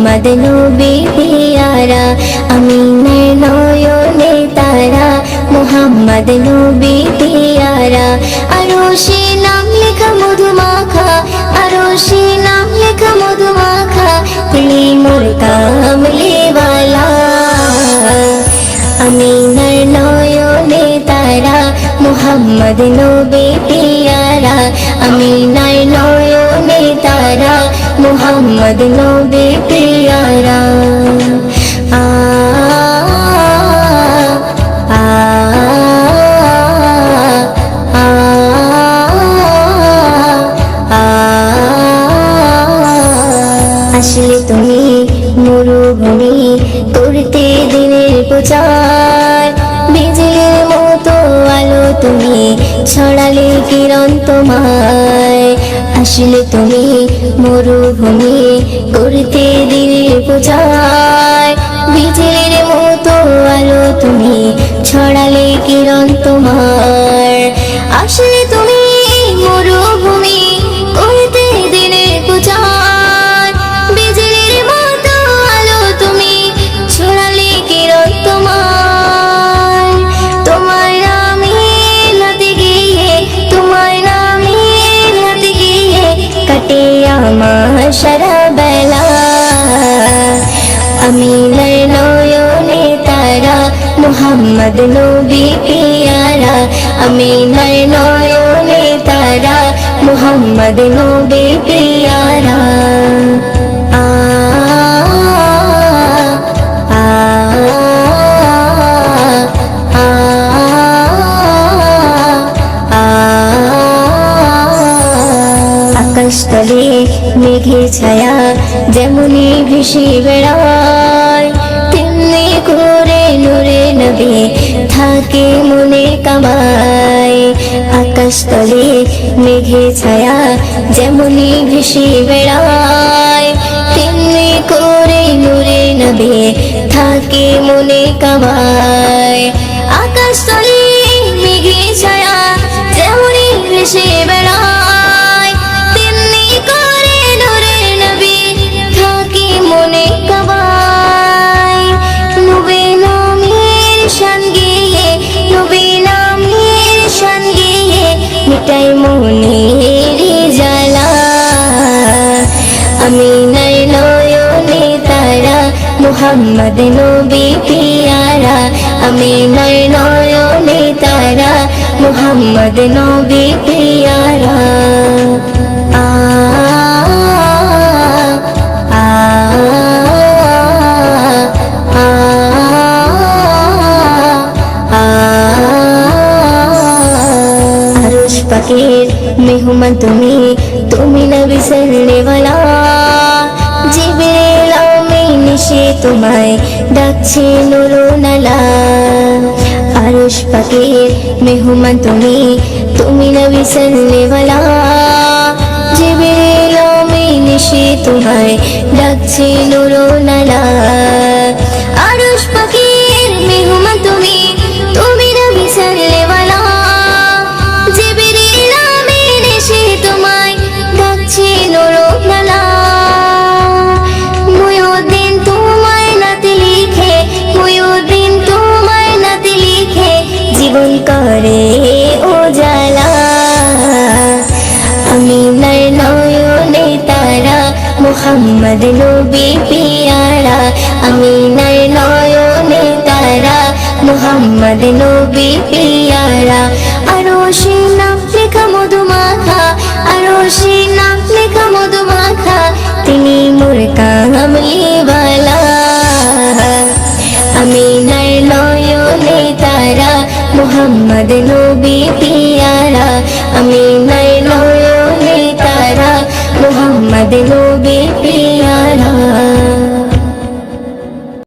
মুহাম্মদ নবী পিয়ারা, আমিনের নয়নে তারা, মুহাম্মদ নবী পিয়ারা। আরশে নাম লেখা মধুমাখা, আরশে নাম লেখা মধুমাখা, তিনি মোর কামলিওয়ালা। আমিনের নয়নে তারা, মুহাম্মদ নবী পিয়ারা, আমিনের নয়নে তারা, মুহাম্মদ নবী পিয়ারা। আ আ আ আ আসলে তুমি মরুভূমি করতে দিনের প্রচার, বিজলির মতো আলো তুমি ছড়ালে কিরণ তোমায়। আসলে তুমি মরুভূমি করতে দিনের প্রচার, বিজলির মতো আলো তুমি ছড়ালে কিরণ তোমার। আসলে তুমি মরুভূমি করতে দিনের প্রচার, বিজলির মতো আলো তুমি ছড়ালে কিরণ তোমার। তোমার নামে নাতে গিয়ে, তোমার নামে নাতে গিয়ে কাটে আমার সারা বেলা। আমিনের নয়নে তারা, মুহাম্মদ নবী পিয়ারা, আমিনের নয়নে তারা, মুহাম্মদ নবী পিয়ারা। আ আ আ আ আকাশতলে মেঘের ছায়া যেমনি ভেসে বেড়ায়, তেমনি করে নূরে নবী থাকে মনে কামায়। আকাশতলে মেঘের ছায়া যেমনি ভেসে বেড়ায়, তেমনি করে নূরে নবী থাকে মনে কামায়। আকাশতলে মেঘের ছায়া যেমনি ভেসে বেড়ায়, তেমনি করে নূরে নবী থাকে মনে কামায়। নবী নামের শান গেয়ে, নবী নামের শান গেয়ে মিটাই মনের জ্বালা। আমিনের নয়নে তারা, মুহাম্মদ নবী পিয়ারা, আমিনের নয়নে তারা, মুহাম্মদ নবী পিয়ারা। আ আ আ আ আরশ পাকের মেহমান তুমি, তুমি নবী সাল্লেওয়ালা। জিবরিল আমিন এসে তোমায় ডাকছে নুরুনালা। আরশ পাকের মেহমান তুমি, তুমি নবী সাল্লেওয়ালা। জিবরিল আমিন এসে তোমায় ডাকছে নুরুনালা। আরশ পাকের মেহমান তুমি, তুমি নবী সাল্লেওয়ালা। জিবরিল আমিন এসে তোমায় ডাকছে নুরুনালা। মুয়ুদ্দিন তোমায় নাতে লিখে, মুয়ুদ্দিন তোমায় নাতে লিখে জীবন করে উজালা। আমিনের নয়নে তারা, মুহাম্মদ নবী পিয়ারা, আমিনের নয়নে তারা, মুহাম্মদ নবী পিয়ারা। আরশে নাম লেখা মধুমাখা, আরশে নাম লেখা মধুমাখা, তিনি মোর কামলিওয়ালা। আমিনের নয়নে তারা, মুহাম্মদ নবী পিয়ারা, আমিনের নয়নে তারা, মুহাম্মদ নবী পিয়ারা।